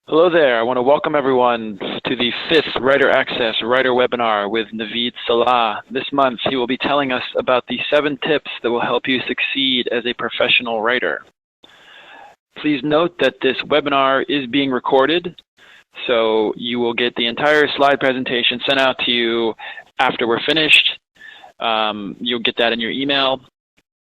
Hello there. I want to welcome everyone to the 5th Writer Access Writer Webinar with Naveed Saleh. This month, he will be telling us about the 7 tips that will help you succeed as a professional writer. Please note that this webinar is being recorded, so you will get the entire slide presentation sent out to you after we're finished. You'll get that in your email.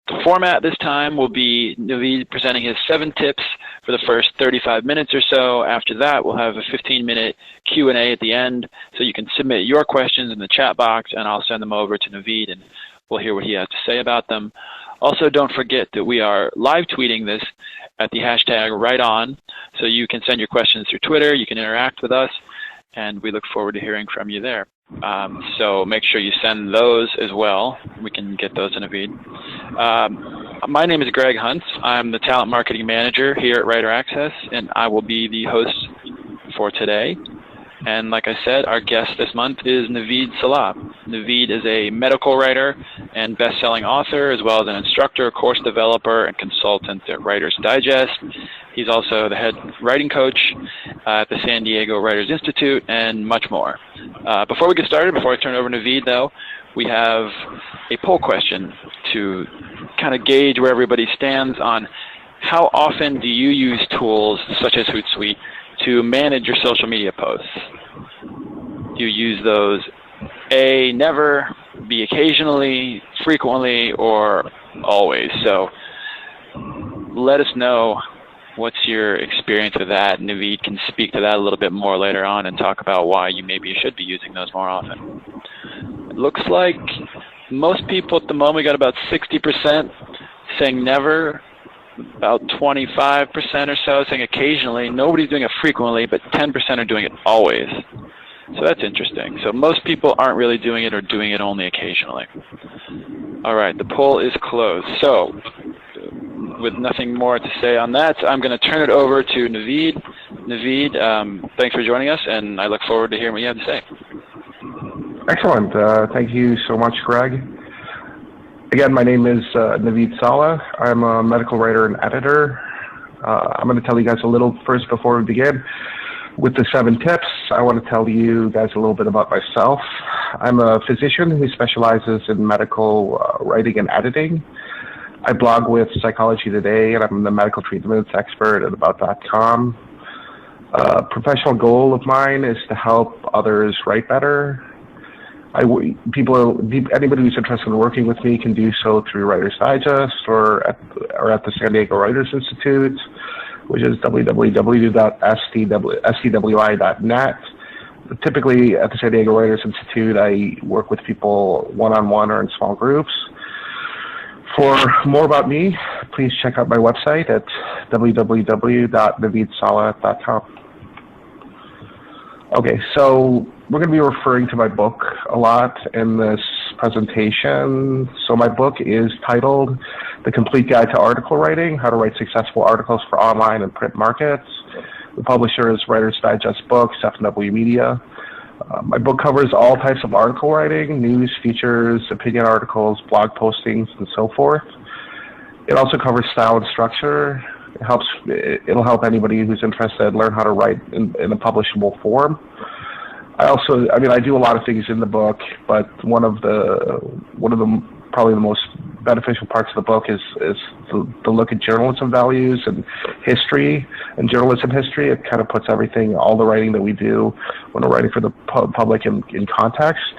The format this time will be Naveed presenting his 7 tips for the first 35 minutes or so. After that, we'll have a 15-minute Q&A at the end, so you can submit your questions in the chat box, and I'll send them over to Naveed, and we'll hear what he has to say about them. Also, don't forget that we are live tweeting this at the hashtag #WriteOn, so you can send your questions through Twitter, you can interact with us, and we look forward to hearing from you there. So make sure you send those as well. We can get those in Naveed. My name is Greg Hunt. I'm the Talent Marketing Manager here at Writer Access, and I will be the host for today. And like I said, our guest this month is Naveed Saleh. Naveed is a medical writer and best-selling author, as well as an instructor, course developer, and consultant at Writer's Digest. He's also the head writing coach at the San Diego Writers Institute, and much more. Before we get started, before I turn it over to Naveed, though, we have a poll question to kind of gauge where everybody stands on how often do you use tools such as Hootsuite to manage your social media posts. Do you use those A, never, B, occasionally, frequently, or always? So let us know what's your experience with that. Naveed can speak to that a little bit more later on and talk about why you maybe should be using those more often. It looks like most people at the moment got about 60% saying never, about 25% or so saying occasionally. Nobody's doing it frequently, but 10% are doing it always. So that's interesting. So most people aren't really doing it or doing it only occasionally. All right, the poll is closed. So with nothing more to say on that, I'm going to turn it over to Naveed. Naveed, thanks for joining us, and I look forward to hearing what you have to say. Excellent. Thank you so much, Greg. Again, my name is Naveed Saleh. I'm a medical writer and editor. I'm going to tell you guys a little first before we begin. With the 7 tips, I want to tell you guys a little bit about myself. I'm a physician who specializes in medical writing and editing. I blog with Psychology Today, and I'm the medical treatments expert at About.com. A professional goal of mine is to help others write better. Anybody who's interested in working with me can do so through Writer's Digest or at the San Diego Writers Institute, which is www.scwi.net. Typically, at the San Diego Writers Institute, I work with people one-on-one or in small groups. For more about me, please check out my website at www.naveedsaleh.com. Okay, so we're going to be referring to my book a lot in this presentation. So my book is titled The Complete Guide to Article Writing, How to Write Successful Articles for Online and Print Markets. The publisher is Writer's Digest Books, F+W Media. My book covers all types of article writing, news, features, opinion articles, blog postings, and so forth. It also covers style and structure. It'll help anybody who's interested learn how to write in a publishable form. I do a lot of things in the book, but one of the probably the most beneficial parts of the book is the look at journalism values and history and journalism history. It kind of puts everything, all the writing that we do when we're writing for the public in context.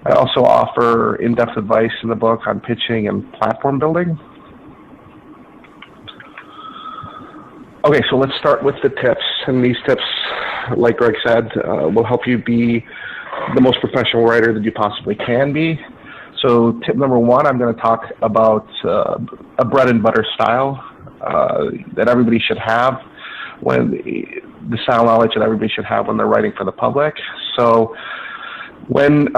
I also offer in-depth advice in the book on pitching and platform building. Okay, so let's start with the tips. And these tips, like Greg said, will help you be the most professional writer that you possibly can be. So tip number 1, I'm going to talk about a bread and butter style that everybody should have, the style knowledge that everybody should have when they're writing for the public. So when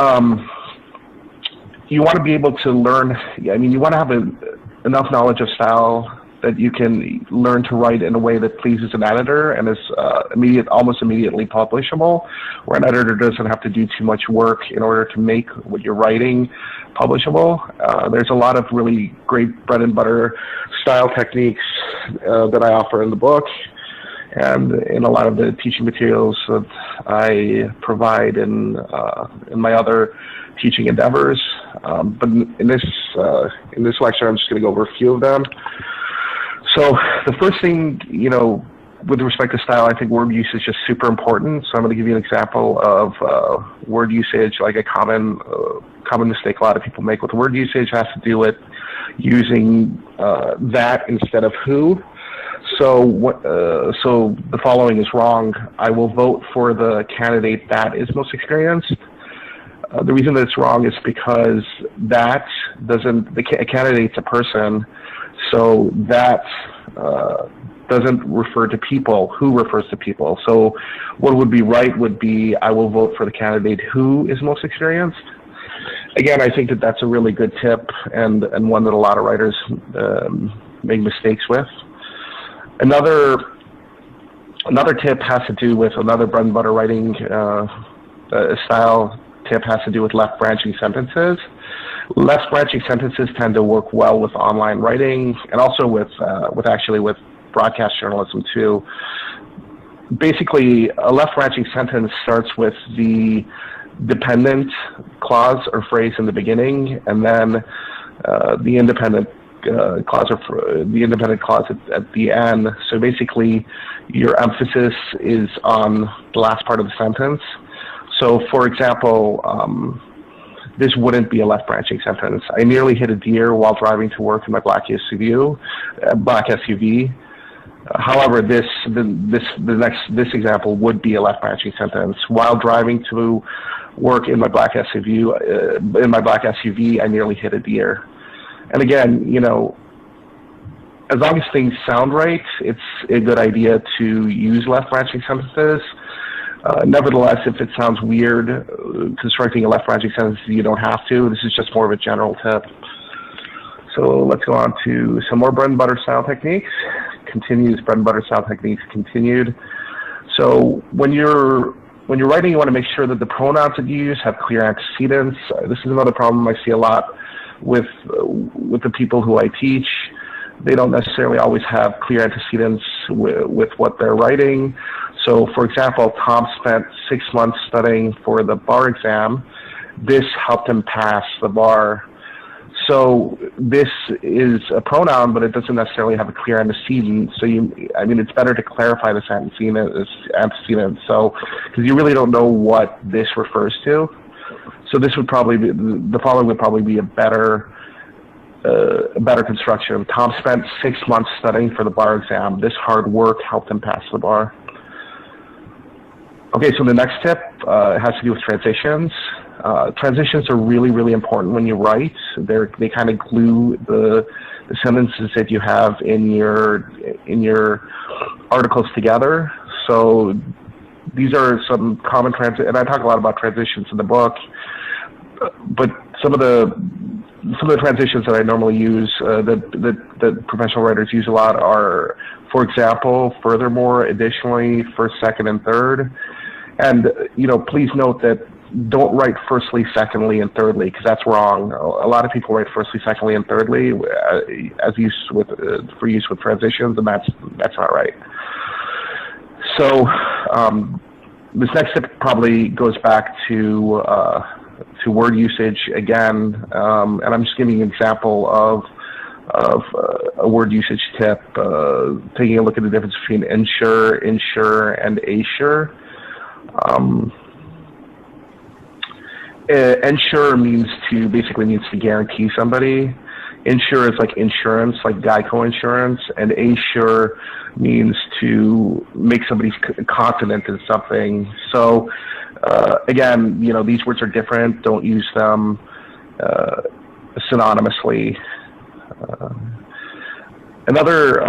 you want to be able to learn, you want to have enough knowledge of style that you can learn to write in a way that pleases an editor and is almost immediately publishable, where an editor doesn't have to do too much work in order to make what you're writing publishable. There's a lot of really great bread and butter style techniques that I offer in the book. and in a lot of the teaching materials that I provide in my other teaching endeavors. But in this lecture, I'm just going to go over a few of them. So the first thing, with respect to style, I think word usage is super important. So I'm going to give you an example of word usage, like a common mistake a lot of people make with word usage has to do with using that instead of who. So the following is wrong. I will vote for the candidate that is most experienced. The reason that it's wrong is because that a candidate's a person, so that doesn't refer to people. Who refers to people. So what would be right would be, I will vote for the candidate who is most experienced. Again, I think that that's a really good tip and one that a lot of writers make mistakes with. Another tip has to do with another bread and butter writing style tip has to do with left branching sentences. Left branching sentences tend to work well with online writing and also with broadcast journalism too. Basically, a left branching sentence starts with the dependent clause or phrase in the beginning, and then the independent clause at the end. So basically, your emphasis is on the last part of the sentence. So, for example, this wouldn't be a left branching sentence. I nearly hit a deer while driving to work in my black SUV. However, this example would be a left branching sentence. While driving to work in my black SUV, I nearly hit a deer. And again, as long as things sound right, it's a good idea to use left branching sentences. Nevertheless, if it sounds weird constructing a left branching sentence, you don't have to. This is just more of a general tip. So let's go on to some more bread and butter style techniques. Continues, bread and butter style techniques continued. So when you're writing, you want to make sure that the pronouns that you use have clear antecedents. This is another problem I see a lot with the people who I teach. They don't necessarily always have clear antecedents with what they're writing. So, for example, Tom spent 6 months studying for the bar exam. This helped him pass the bar. So this is a pronoun, but it doesn't necessarily have a clear antecedent. So it's better to clarify this antecedent. So, because you really don't know what this refers to. So this would probably be, the following would probably be a better construction. Tom spent 6 months studying for the bar exam. This hard work helped him pass the bar. Okay, so the next tip has to do with transitions. Transitions are really, really important when you write. They kind of glue the sentences that you have in your articles together. So these are some common transitions, and I talk a lot about transitions in the book. But some of the transitions that I normally use, that professional writers use a lot, are, for example, furthermore, additionally, first, second, and third. And please note that don't write firstly, secondly, and thirdly, because that's wrong. A lot of people write firstly, secondly, and thirdly for use with transitions, and that's not right. So this next tip probably goes back to word usage again, and I'm just giving an example of a word usage tip, taking a look at the difference between insure, and assure. Insure means to guarantee somebody. Insure is like insurance, like Geico insurance, and assure means to make somebody confident in something. So again, these words are different. Don't use them synonymously. Another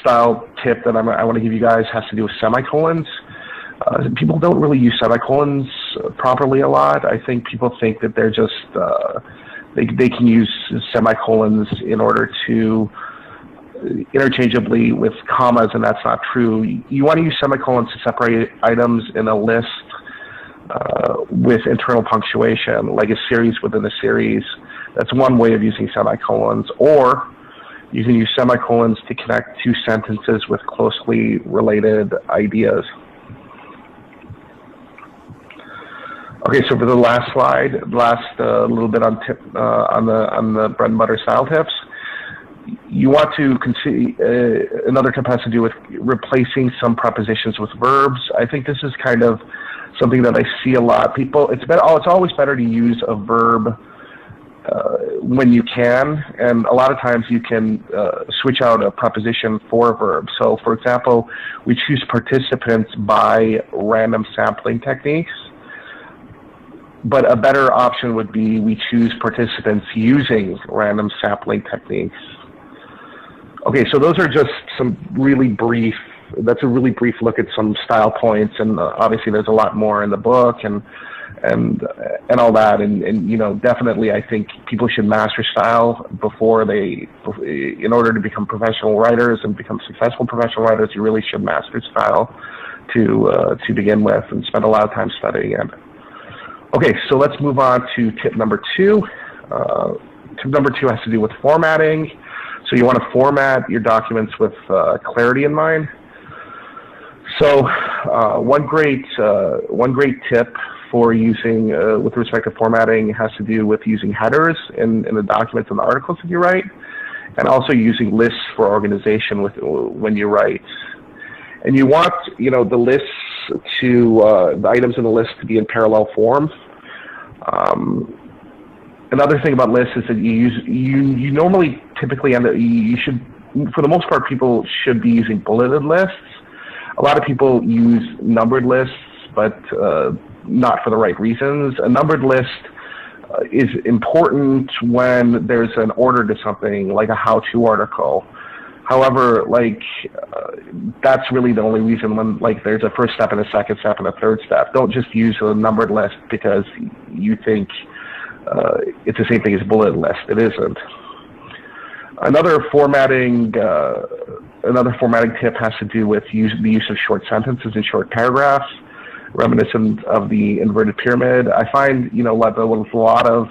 style tip that I want to give you guys has to do with semicolons. People don't really use semicolons properly a lot. I think people think that they're just they can use semicolons in order to interchangeably with commas, and that's not true. You want to use semicolons to separate items in a list with internal punctuation, like a series within a series. That's one way of using semicolons. Or You can use semicolons to connect two sentences with closely related ideas. Okay, so for the last slide, little bit on the bread and butter style tips. You want to consider, another tip has to do with replacing some prepositions with verbs. I think this is kind of something that I see a lot. It's always better to use a verb when you can, and a lot of times you can switch out a preposition for a verb. So, for example, we choose participants by random sampling techniques, but a better option would be we choose participants using random sampling techniques. Okay, so those are just some really brief, that's a really brief look at some style points, and obviously there's a lot more in the book and all that, and you know, definitely I think people should master style in order to become professional writers and become successful professional writers. You really should master style to begin with and spend a lot of time studying it. Okay, so let's move on to tip number 2. Tip number 2 has to do with formatting. So you want to format your documents with clarity in mind. So one great tip for using, with respect to formatting, has to do with using headers in the documents and the articles that you write, and also using lists for organization when you write. And you want, you know, the lists the items in the list to be in parallel form. Another thing about lists is that you normally typically for the most part, people should be using bulleted lists. A lot of people use numbered lists, but not for the right reasons. A numbered list is important when there's an order to something, like a how-to article. However, that's really the only reason when, there's a first step and a second step and a third step. Don't just use a numbered list because you think it's the same thing as a bulleted list. It isn't. Another formatting tip has to do with the use of short sentences and short paragraphs, reminiscent of the inverted pyramid. I find, with a lot of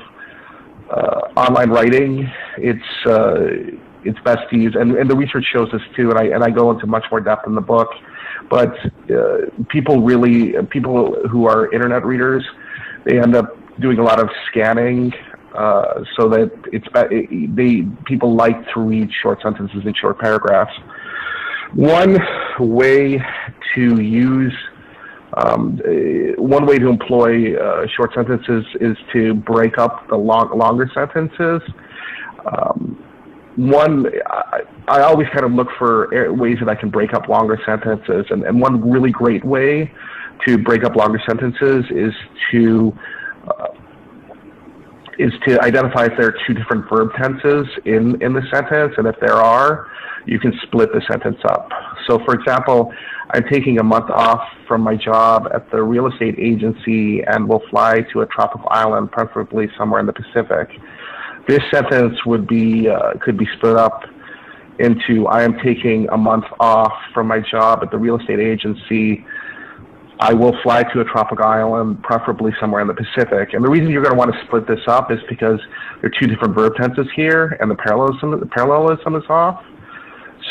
online writing, it's best to use, and the research shows this too, and I go into much more depth in the book, but people who are internet readers, they end up doing a lot of scanning, so that people like to read short sentences and short paragraphs. One way to employ short sentences is to break up the longer sentences. I always kind of look for ways that I can break up longer sentences, and one really great way to break up longer sentences is to identify if there are two different verb tenses in the sentence, and if there are, you can split the sentence up. So, for example, I'm taking a month off from my job at the real estate agency and will fly to a tropical island, preferably somewhere in the Pacific. This sentence could be split up into, I am taking a month off from my job at the real estate agency. I will fly to a tropical island, preferably somewhere in the Pacific. And the reason you're going to want to split this up is because there are two different verb tenses here, and the parallelism is off.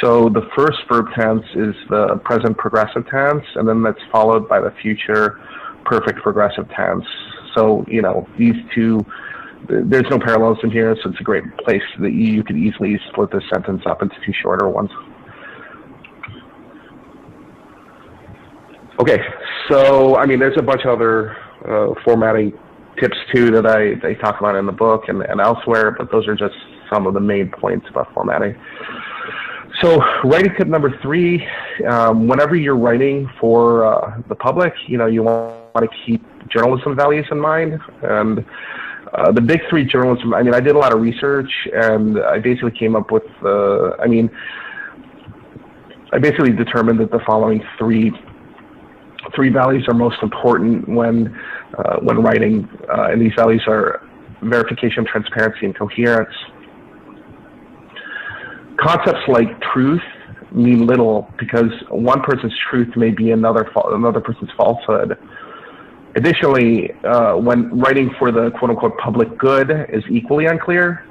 So the first verb tense is the present progressive tense, and then that's followed by the future perfect progressive tense. So, these two, there's no parallelism here, so it's a great place that you could easily split this sentence up into two shorter ones. Okay, so, there's a bunch of other formatting tips, too, that I talk about in the book and elsewhere, but those are just some of the main points about formatting. So, writing tip number 3, whenever you're writing for the public, you want to keep journalism values in mind. And the big 3 journalism, I did a lot of research, and I basically came up with, I basically determined that the following three values are most important when writing, and these values are verification, transparency, and coherence. Concepts like truth mean little because one person's truth may be another person's falsehood. Additionally, when writing for the quote-unquote public good is equally unclear.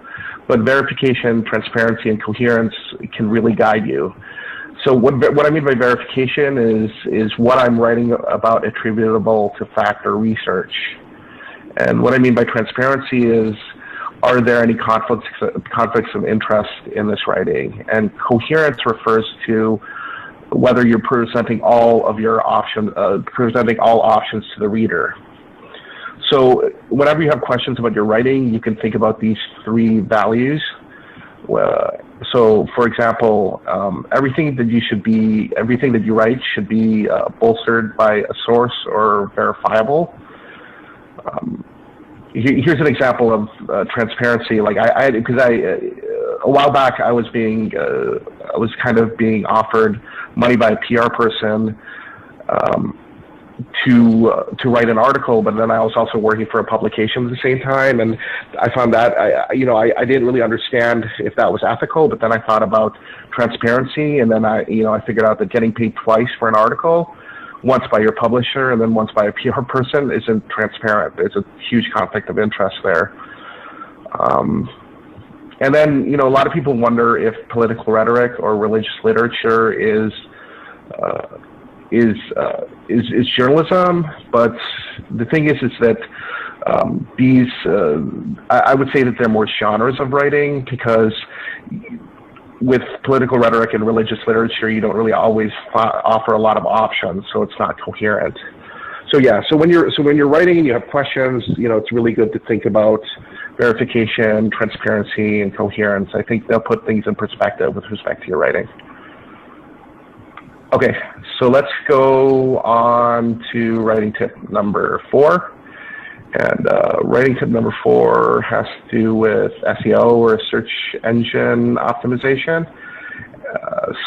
but verification, transparency, and coherence can really guide you. So what I mean by verification is what I'm writing about attributable to fact or research. And what I mean by transparency is, are there any conflicts of interest in this writing? And coherence refers to whether you're presenting all of your options, presenting all options to the reader. So whenever you have questions about your writing, you can think about these three values. So, for example, everything that you write should be bolstered by a source or verifiable. Here's an example of transparency. Like a while back, I was kind of being offered money by a PR person to write an article, but then I was also working for a publication at the same time, and I found that I didn't really understand if that was ethical. But then I thought about transparency, and then I figured out that getting paid twice for an article, once by your publisher and then once by a PR person, isn't transparent. There's a huge conflict of interest there. And then a lot of people wonder if political rhetoric or religious literature is journalism, but the thing is that I would say that they're more genres of writing, because with political rhetoric and religious literature, you don't really always offer a lot of options, so it's not coherent. So yeah, so when you're writing and you have questions, it's really good to think about verification, transparency, and coherence. I think they'll put things in perspective with respect to your writing. Okay, so let's go on to writing tip number 4. And writing tip number 4 has to do with SEO, or search engine optimization.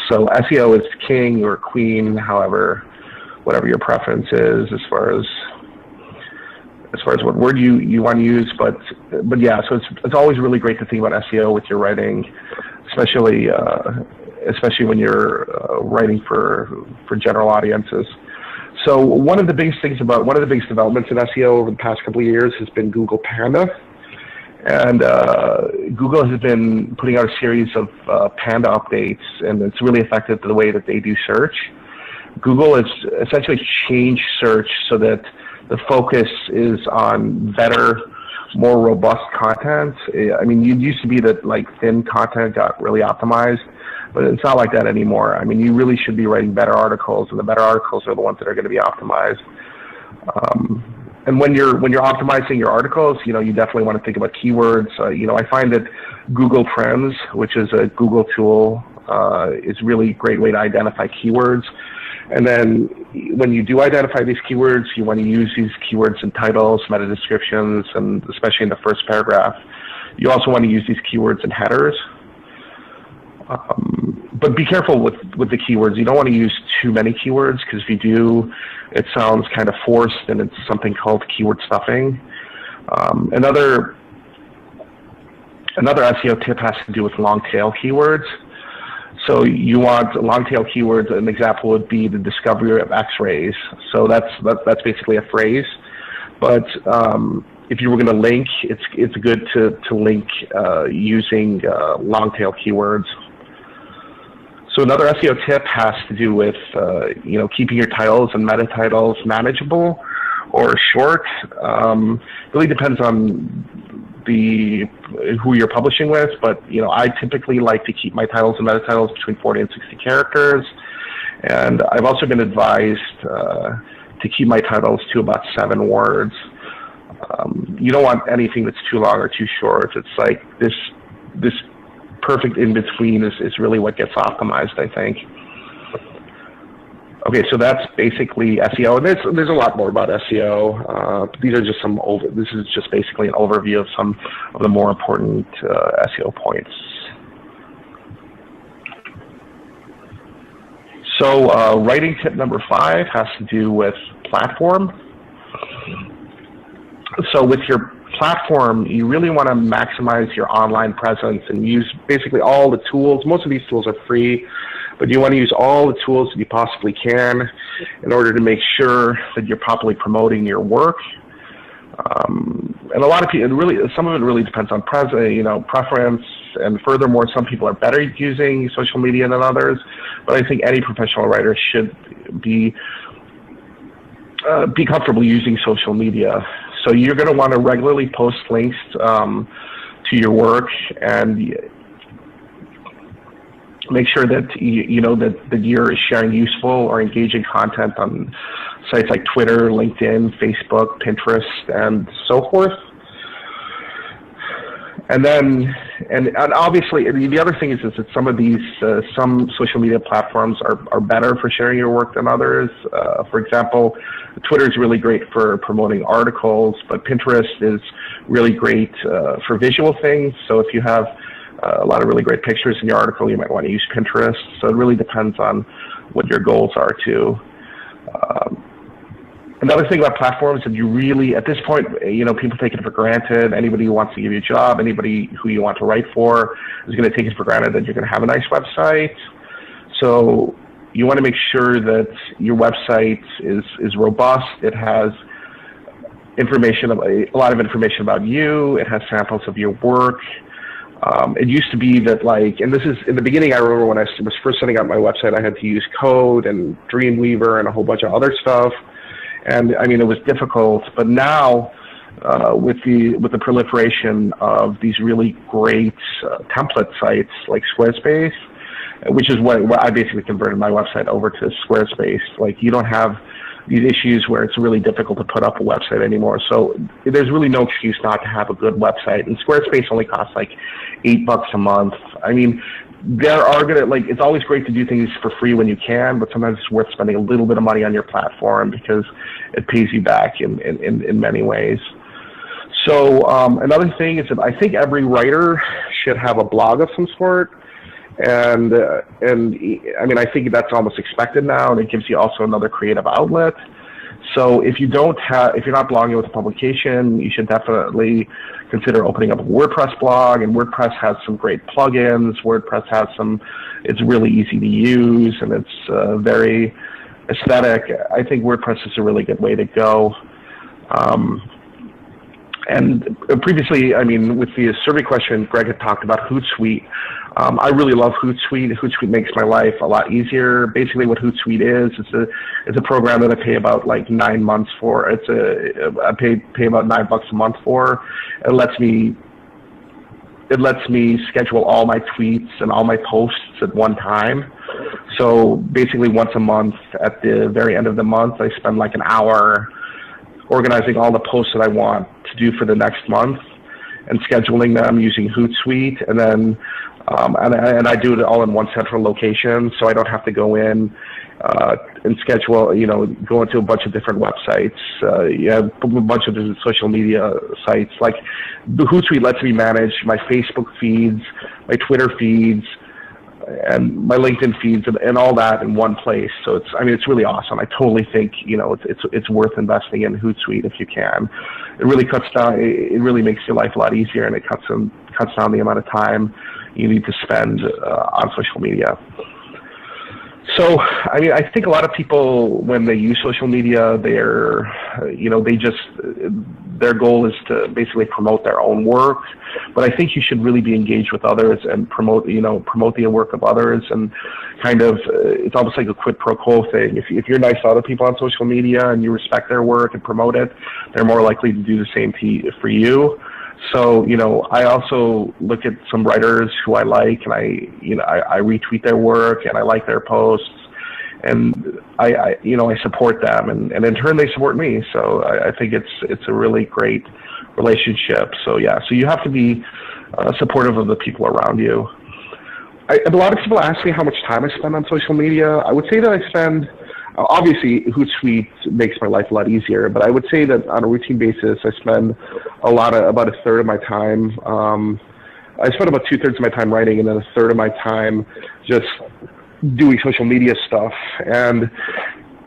So SEO is king or queen, however, whatever your preference is as far as what word you want to use. But yeah, so it's always really great to think about SEO with your writing, especially when you're writing for general audiences. So one of the biggest developments in SEO over the past couple of years has been Google Panda. And Google has been putting out a series of Panda updates, and it's really affected the way that they do search. Google has essentially changed search so that the focus is on better, more robust content. I mean, it used to be that like thin content got really optimized, but it's not like that anymore. I mean, you really should be writing better articles, and the better articles are the ones that are going to be optimized. And when you're optimizing your articles, you definitely want to think about keywords. I find that Google Trends, which is a Google tool, is really a great way to identify keywords. And then when you do identify these keywords, you want to use these keywords in titles, meta descriptions, and especially in the first paragraph. You also want to use these keywords in headers. But be careful with the keywords. You don't want to use too many keywords, because if you do, it sounds kind of forced, and it's something called keyword stuffing. Another SEO tip has to do with long tail keywords. So you want long tail keywords. An example would be the discovery of X-rays. So that's basically a phrase. But if you were going to link, it's good to link using long tail keywords. So another SEO tip has to do with keeping your titles and meta titles manageable or short. Really depends on who you're publishing with, but I typically like to keep my titles and meta titles between 40 and 60 characters, and I've also been advised to keep my titles to about 7 words. You don't want anything that's too long or too short. It's like this perfect in between is really what gets optimized, I think. Okay, so that's basically SEO, and there's a lot more about SEO. These are just this is just basically an overview of some of the more important SEO points. So writing tip number 5 has to do with platform. So with your platform, you really want to maximize your online presence and use basically all the tools. Most of these tools are free, but you want to use all the tools that you possibly can in order to make sure that you're properly promoting your work. and a lot of people, some of it really depends on preference, and furthermore, some people are better at using social media than others. But I think any professional writer should be comfortable using social media. So you're going to want to regularly post links to your work, and make sure that that you're sharing useful or engaging content on sites like Twitter, LinkedIn, Facebook, Pinterest, and so forth. And then, and obviously, the other thing is that some of these, some social media platforms are better for sharing your work than others. For example, Twitter is really great for promoting articles, but Pinterest is really great for visual things. So if you have a lot of really great pictures in your article, you might want to use Pinterest. So it really depends on what your goals are too. Another thing about platforms is you really, at this point, people take it for granted. Anybody who wants to give you a job, anybody who you want to write for is going to take it for granted that you're going to have a nice website. So you want to make sure that your website is robust. It has information, a lot of information about you. It has samples of your work. It used to be that, and this is, in the beginning, I remember when I was first setting up my website, I had to use Code and Dreamweaver and a whole bunch of other stuff. And I mean, it was difficult, but now with the proliferation of these really great template sites like Squarespace, which is what I basically converted my website over to Squarespace. You don't have these issues where it's really difficult to put up a website anymore. So there's really no excuse not to have a good website. And Squarespace only costs like $8 a month. I mean, there are it's always great to do things for free when you can, but sometimes it's worth spending a little bit of money on your platform because it pays you back in many ways. So another thing is that I think every writer should have a blog of some sort. And I mean, I think that's almost expected now, and it gives you also another creative outlet. So if you're not blogging with a publication, you should definitely consider opening up a WordPress blog. And WordPress has some great plugins. WordPress has it's really easy to use, and it's very aesthetic. I think WordPress is a really good way to go. And previously, I mean, with the survey question, Greg had talked about Hootsuite. I really love Hootsuite. Hootsuite makes my life a lot easier. Basically, what Hootsuite is, it's a program that I pay about 9 months for. I pay about $9 a month for. It lets me schedule all my tweets and all my posts at one time. So basically, once a month, at the very end of the month, I spend an hour organizing all the posts that I want to do for the next month and scheduling them using Hootsuite, and then and I do it all in one central location, so I don't have to go in and schedule, go into a bunch of different websites, a bunch of different social media sites. The Hootsuite lets me manage my Facebook feeds, my Twitter feeds, and my LinkedIn feeds, and all that in one place. So it's really awesome. I totally think it's worth investing in Hootsuite if you can. It really it really makes your life a lot easier, and it cuts down the amount of time you need to spend on social media. So, I mean, I think a lot of people, when they use social media, their goal is to basically promote their own work. But I think you should really be engaged with others and promote the work of others, and it's almost like a quid pro quo thing. If you're nice to other people on social media and you respect their work and promote it, they're more likely to do the same for you. So, I also look at some writers who I like, and I retweet their work, and I like their posts, and I support them, and in turn they support me. So I think it's a really great relationship. So yeah, so you have to be supportive of the people around you. A lot of people ask me how much time I spend on social media. I would say that I spend, obviously Hootsuite makes my life a lot easier, but I would say that on a routine basis I spend about a third of my time. I spend about 2/3 of my time writing, and then a third of my time just doing social media stuff. And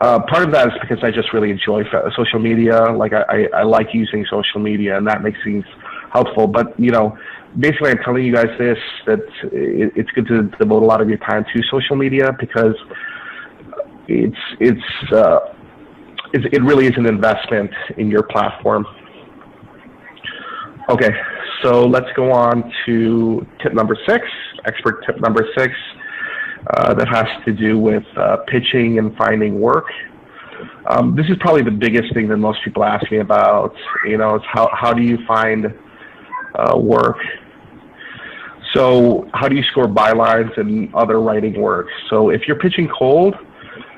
part of that is because I just really enjoy social media. I like using social media, and that makes things helpful. But basically, I'm telling you guys that it's good to devote a lot of your time to social media, because it really is an investment in your platform. Okay, so let's go on to tip number 6, expert tip number 6, that has to do with pitching and finding work. This is probably the biggest thing that most people ask me about, is how do you find work? So how do you score bylines and other writing work? So if you're pitching cold,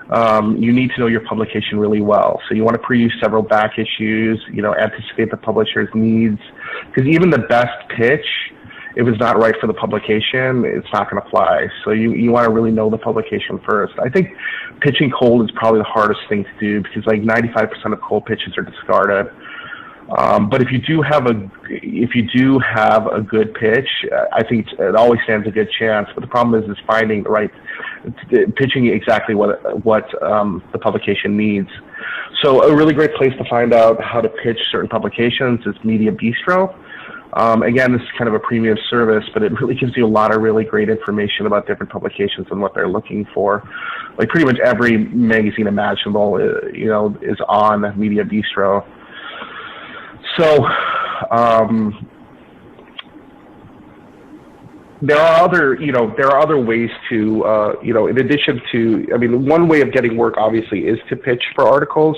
you need to know your publication really well. So you want to pre-use several back issues, anticipate the publisher's needs, because even the best pitch, if it's not right for the publication, it's not going to fly. So you want to really know the publication first. I think pitching cold is probably the hardest thing to do because like 95% of cold pitches are discarded. But if you do have a good pitch, I think it always stands a good chance. But the problem is finding the right pitching exactly what the publication needs. So a really great place to find out how to pitch certain publications is Media Bistro. Again, this is kind of a premium service, but it really gives you a lot of really great information about different publications and what they're looking for. Like pretty much every magazine imaginable, is on Media Bistro. So there are other ways to, in addition to, one way of getting work obviously is to pitch for articles,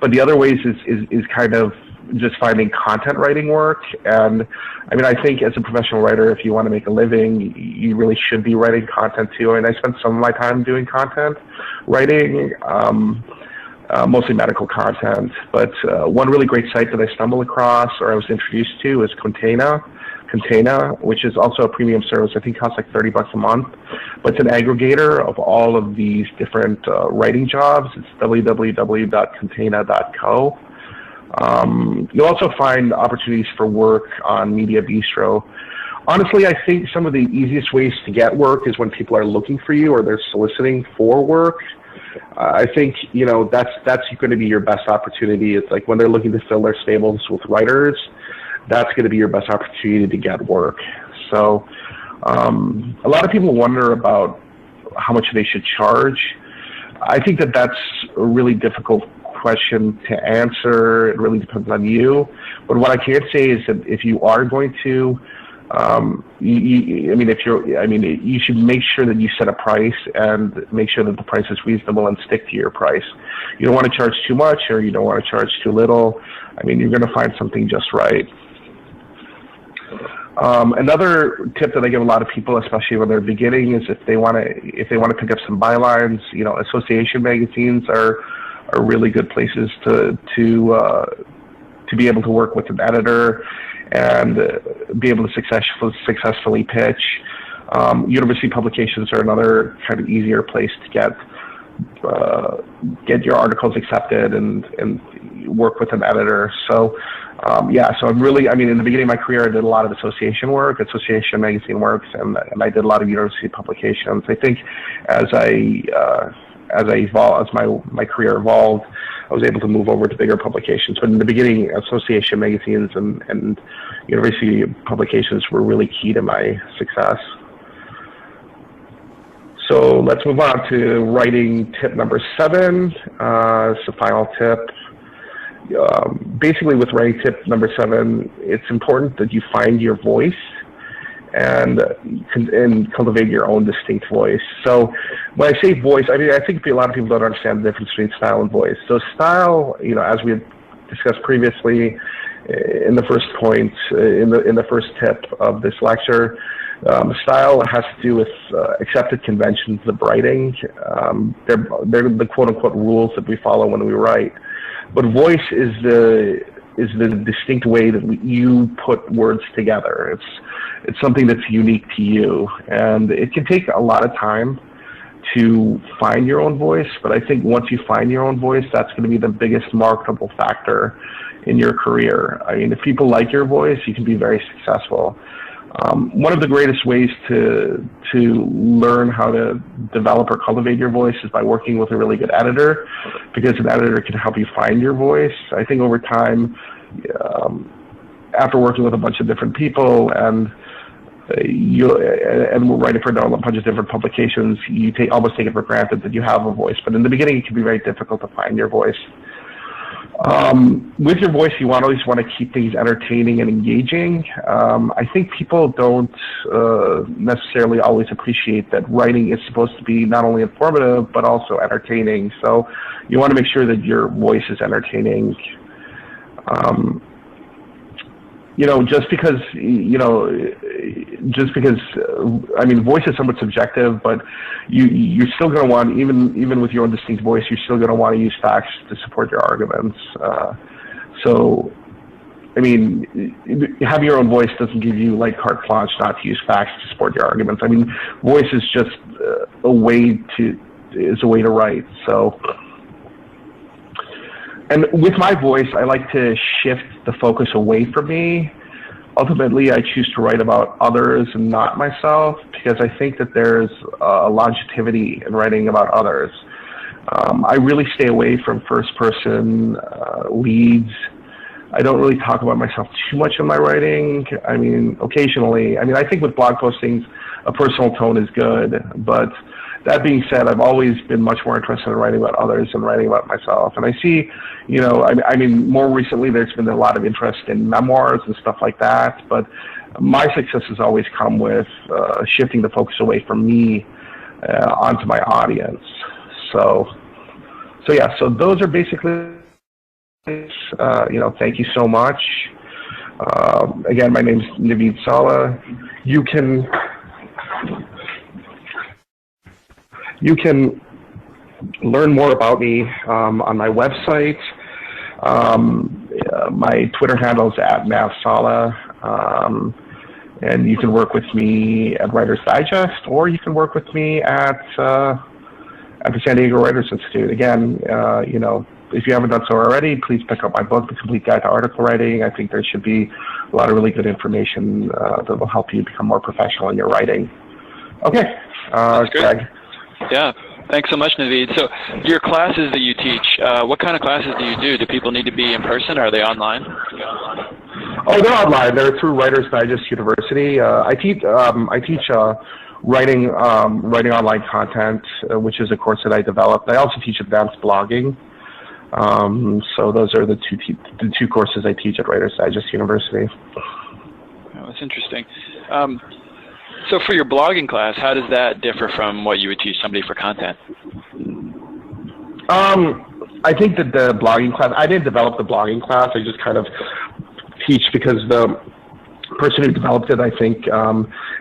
but the other ways is kind of just finding content writing work. And I think as a professional writer, if you want to make a living, you really should be writing content too. And I spent some of my time doing content writing, mostly medical content. But one really great site that I stumbled across or I was introduced to is Containa, which is also a premium service. I think costs like $30 a month, but it's an aggregator of all of these different writing jobs. It's www.containa.co. You'll also find opportunities for work on Media Bistro. Honestly, I think some of the easiest ways to get work is when people are looking for you or they're soliciting for work. I think, that's going to be your best opportunity. It's like when they're looking to fill their stables with writers, that's going to be your best opportunity to get work. So a lot of people wonder about how much they should charge. I think that's a really difficult question to answer. It really depends on you. But what I can say is that if you are going to, you should make sure that you set a price and make sure that the price is reasonable and stick to your price. You don't want to charge too much or you don't want to charge too little. You're going to find something just right. Another tip that I give a lot of people, especially when they're beginning, is if they want to pick up some bylines, association magazines are really good places to be able to work with an editor and be able to successfully pitch. University publications are another kind of easier place to get your articles accepted and work with an editor. So so I'm really, in the beginning of my career, I did a lot of association magazine works, and I did a lot of university publications. I think as my career evolved, I was able to move over to bigger publications. But in the beginning, association magazines and university publications were really key to my success. So let's move on to writing tip number 7. It's the final tip. Basically, with writing tip number 7, it's important that you find your voice and cultivate your own distinct voice. So when I say voice, I think a lot of people don't understand the difference between style and voice. So style, as we had discussed previously in the first point, in the first tip of this lecture, style has to do with accepted conventions of writing. They're the quote-unquote rules that we follow when we write. But voice is the distinct way that you put words together. It's something that's unique to you, and it can take a lot of time to find your own voice. But I think once you find your own voice, that's going to be the biggest marketable factor in your career. If people like your voice, you can be very successful. One of the greatest ways to learn how to develop or cultivate your voice is by working with a really good editor, because an editor can help you find your voice. I think over time, after working with a bunch of different people and we're writing for a bunch of different publications, you almost take it for granted that you have a voice. But in the beginning, it can be very difficult to find your voice. With your voice, you always want to keep things entertaining and engaging. I think people don't necessarily always appreciate that writing is supposed to be not only informative, but also entertaining. So you want to make sure that your voice is entertaining. Just because, I mean, voice is somewhat subjective, but you're still going to want, even with your own distinct voice, you're still going to want to use facts to support your arguments. So, I mean, having your own voice doesn't give you like carte blanche not to use facts to support your arguments. I mean, voice is just a way to write. So, and with my voice, I like to shift the focus away from me. Ultimately, I choose to write about others and not myself because I think that there's a longevity in writing about others. I really stay away from first-person leads. I don't really talk about myself too much in my writing. I mean, occasionally. I mean, I think with blog postings, a personal tone is good, but that being said, I've always been much more interested in writing about others than writing about myself. And I see, I mean, more recently there's been a lot of interest in memoirs and stuff like that, but my success has always come with shifting the focus away from me onto my audience. So yeah, so those are basically, thank you so much. Again, my name is Naveed Saleh. You can learn more about me on my website. My Twitter handle is @NavSaleh. And you can work with me at Writer's Digest, or you can work with me at the San Diego Writers Institute. Again, if you haven't done so already, please pick up my book, The Complete Guide to Article Writing. I think there should be a lot of really good information that will help you become more professional in your writing. Okay, Greg. Yeah, thanks so much, Naveed. So your classes that you teach, what kind of classes do you do? Do people need to be in person, or are they online? Oh, they're online. They're through Writer's Digest University. I teach writing online content, which is a course that I developed. I also teach advanced blogging. So those are the two courses I teach at Writer's Digest University. Oh, that's interesting. So for your blogging class, how does that differ from what you would teach somebody for content? I think that the blogging class, I didn't develop the blogging class. I just kind of teach because the person who developed it, I think,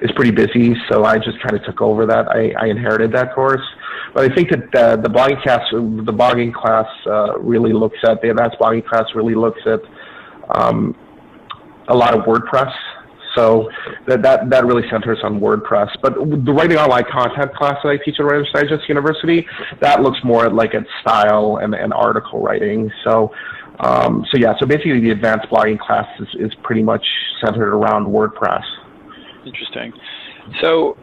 is pretty busy. So I just kind of took over that. I inherited that course. But I think that the blogging class really looks at, the advanced blogging class really looks at a lot of WordPress. So that really centers on WordPress. But the writing online content class that I teach at Writer's Digest University, that looks more at style and article writing. So basically the advanced blogging class is pretty much centered around WordPress. Interesting. So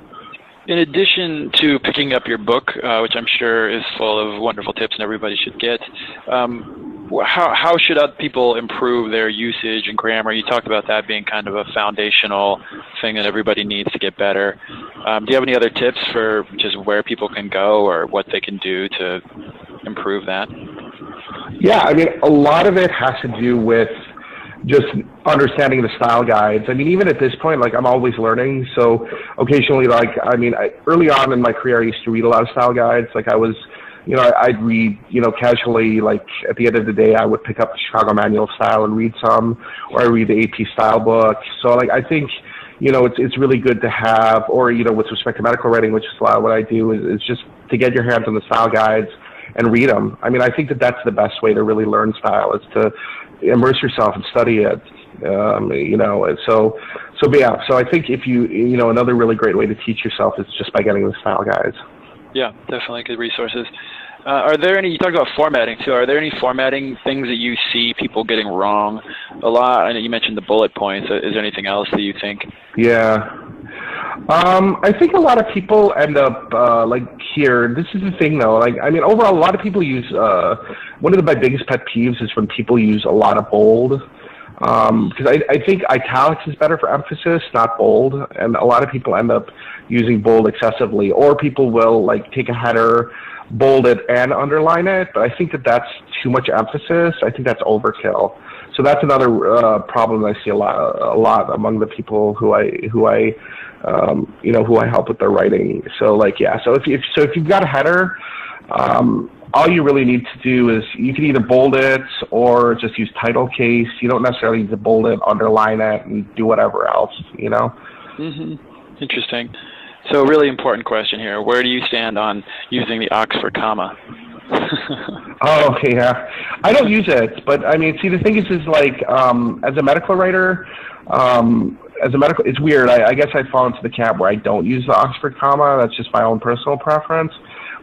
in addition to picking up your book, which I'm sure is full of wonderful tips and everybody should get, how should other people improve their usage and grammar? You talked about that being kind of a foundational thing that everybody needs to get better. Do you have any other tips for just where people can go or what they can do to improve that? Yeah, I mean, a lot of it has to do with just understanding the style guides. I mean, even at this point, I'm always learning. So occasionally, early on in my career, I used to read a lot of style guides. I'd read, casually, at the end of the day, I would pick up the Chicago Manual of Style and read some, or I read the AP style book. So, I think, it's really good to have, or, with respect to medical writing, which is a lot of what I do, is just to get your hands on the style guides and read them. I mean, I think that that's the best way to really learn style, is to immerse yourself and study it. So I think if another really great way to teach yourself is just by getting the style guides. Yeah, definitely good resources. Are there any, you talked about formatting too, are there any formatting things that you see people getting wrong a lot? I know you mentioned the bullet points. Is there anything else that you think? Yeah. I think a lot of people end up, here, this is the thing though, overall, a lot of people use, one of my biggest pet peeves is when people use a lot of bold. Because I think italics is better for emphasis, not bold, and a lot of people end up using bold excessively, or people will take a header, bold it, and underline it, but I think that that's too much emphasis, I think that's overkill. So that's another problem that I see a lot among the people who I help with their writing. So like, yeah, so if you've got a header, all you really need to do is you can either bold it or just use title case. You don't necessarily need to bold it, underline it, and do whatever else, you know? Mm-hmm. Interesting. So a really important question here. Where do you stand on using the Oxford comma? Oh, okay, yeah. I don't use it, but I mean, see, the thing is like, as a medical writer, it's weird. I guess I fall into the camp where I don't use the Oxford comma. That's just my own personal preference.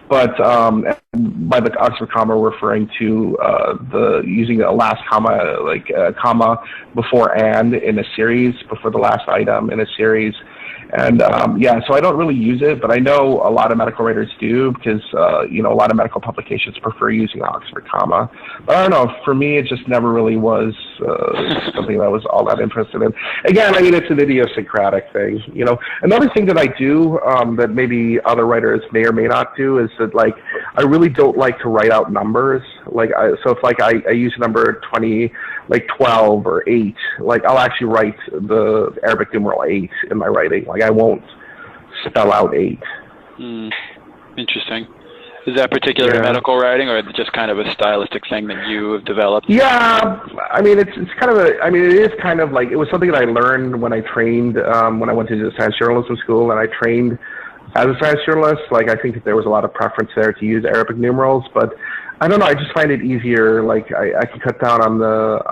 But by the Oxford comma, we're referring to using the last comma, like a comma before and in a series, before the last item in a series. And yeah, so I don't really use it, but I know a lot of medical writers do because a lot of medical publications prefer using the Oxford comma. But I don't know, for me, it just never really was something that I was all that interested in. Again, I mean, it's an idiosyncratic thing. Another thing that I do that maybe other writers may or may not do is that, like, I really don't like to write out numbers. Like, so if like I use number 20, like 12 or 8, like I'll actually write the Arabic numeral 8 in my writing. Like I won't spell out 8. Interesting. Is that particular to medical writing, or just kind of a stylistic thing that you have developed? Yeah, I mean, it is kind of like, it was something that I learned when I trained, when I went to the science journalism school, and I trained as a science journalist. Like, I think that there was a lot of preference there to use Arabic numerals, but I don't know, I just find it easier. Like, I can cut down on the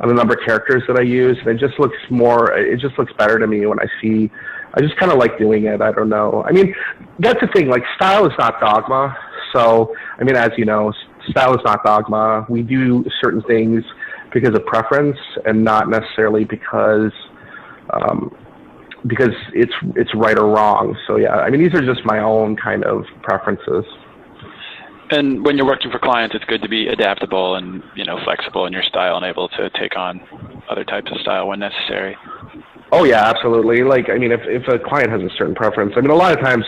number of characters that I use, and it just looks better to me when I just kind of like doing it. I don't know. I mean, that's the thing. Like, style is not dogma. So, I mean, as you know, style is not dogma. We do certain things because of preference and not necessarily because it's right or wrong. So, yeah, I mean, these are just my own kind of preferences. And when you're working for clients, it's good to be adaptable and, flexible in your style and able to take on other types of style when necessary. Oh yeah, absolutely. Like, I mean, if a client has a certain preference, I mean, a lot of times,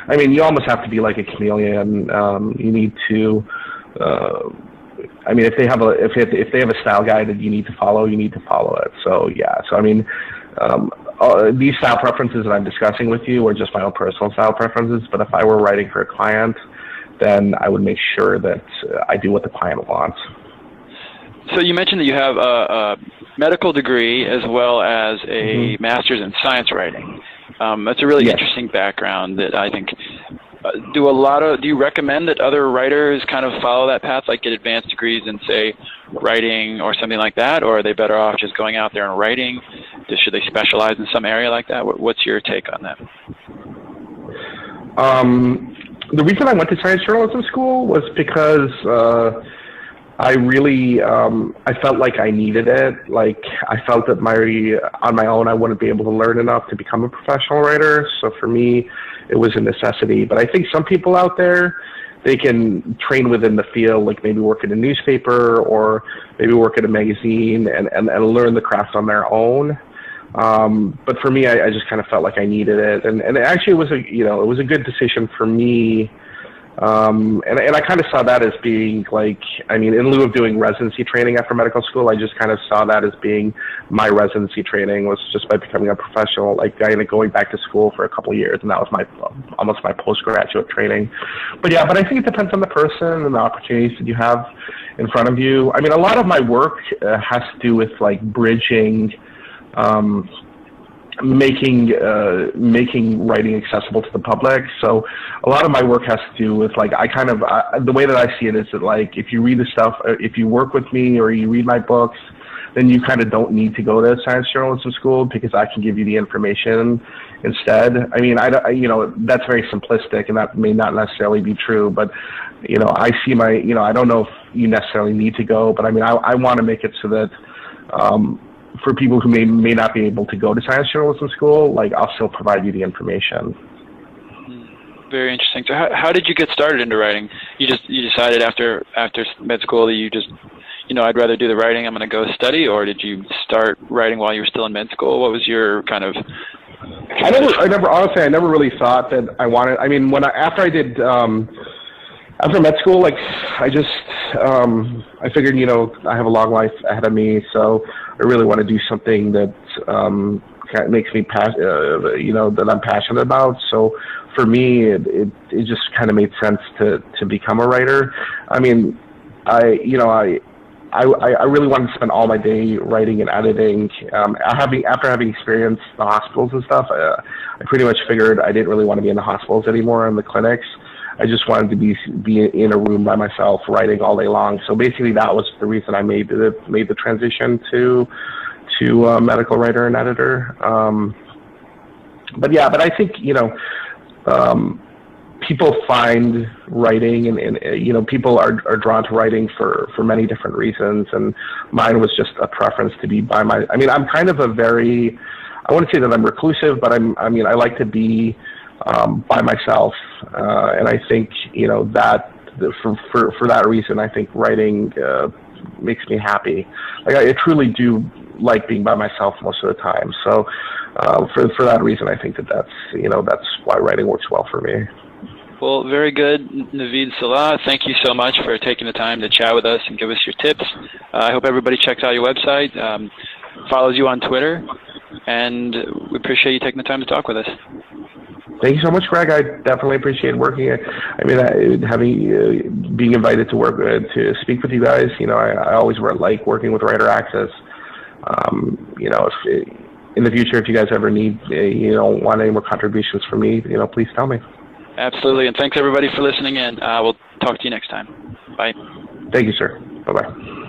I mean, you almost have to be like a chameleon. You need to, I mean, if they have a style guide that you need to follow it. So yeah. So I mean, these style preferences that I'm discussing with you are just my own personal style preferences. But if I were writing for a client, then I would make sure that I do what the client wants. So you mentioned that you have a medical degree as well as a master's in science writing. That's a really interesting background that I think, do you recommend that other writers kind of follow that path, like get advanced degrees in, say, writing or something like that, or are they better off just going out there and writing? Should they specialize in some area like that? What's your take on that? The reason I went to science journalism school was because I really, I felt like I needed it. Like, I felt that on my own, I wouldn't be able to learn enough to become a professional writer. So for me, it was a necessity. But I think some people out there, they can train within the field, like maybe work at a newspaper or maybe work at a magazine and learn the craft on their own. But for me, I just kind of felt like I needed it. And actually it was a good decision for me. And I kind of saw that as being like, I mean, in lieu of doing residency training after medical school, I just kind of saw that as being my residency training was just by becoming a professional, like going back to school for a couple of years. And that was almost my postgraduate training. But yeah, but I think it depends on the person and the opportunities that you have in front of you. I mean, a lot of my work has to do with like bridging, making writing accessible to the public. So a lot of my work has to do with like, the way that I see it is that like, if you read the stuff, if you work with me or you read my books, then you kind of don't need to go to science journalism school because I can give you the information instead. I mean, that's very simplistic and that may not necessarily be true, but I see I don't know if you necessarily need to go, but I mean, I want to make it so that, for people who may not be able to go to science journalism school, like I'll still provide you the information. Very interesting. So how did you get started into writing? You decided after med school that you just, I'd rather do the writing, I'm going to go study, or did you start writing while you were still in med school? What was your kind of... Honestly, I never really thought that I wanted, I mean, after I did, After med school, like I just, I figured, I have a long life ahead of me, so I really want to do something that makes me that I'm passionate about. So for me, it just kind of made sense to become a writer. I mean, I really wanted to spend all my day writing and editing. After having experienced the hospitals and stuff, I pretty much figured I didn't really want to be in the hospitals anymore, in the clinics. I just wanted to be in a room by myself writing all day long. So basically, that was the reason I made the transition to medical writer and editor. But I think people find writing and people are drawn to writing for many different reasons, and mine was just a preference to be by my. I mean, I'm kind of I wouldn't say that I'm reclusive, but I like to be by myself, and I think that for that reason, I think writing makes me happy. Like I truly do like being by myself most of the time. So for that reason, I think that's why writing works well for me. Well, very good, Naveed Saleh. Thank you so much for taking the time to chat with us and give us your tips. I hope everybody checks out your website, follows you on Twitter, and we appreciate you taking the time to talk with us. Thank you so much, Greg. I definitely appreciate working. I mean, being invited to work to speak with you guys. I always like working with Writer Access. If in the future, if you guys ever need, want any more contributions from me, please tell me. Absolutely, and thanks everybody for listening in. We'll talk to you next time. Bye. Thank you, sir. Bye-bye.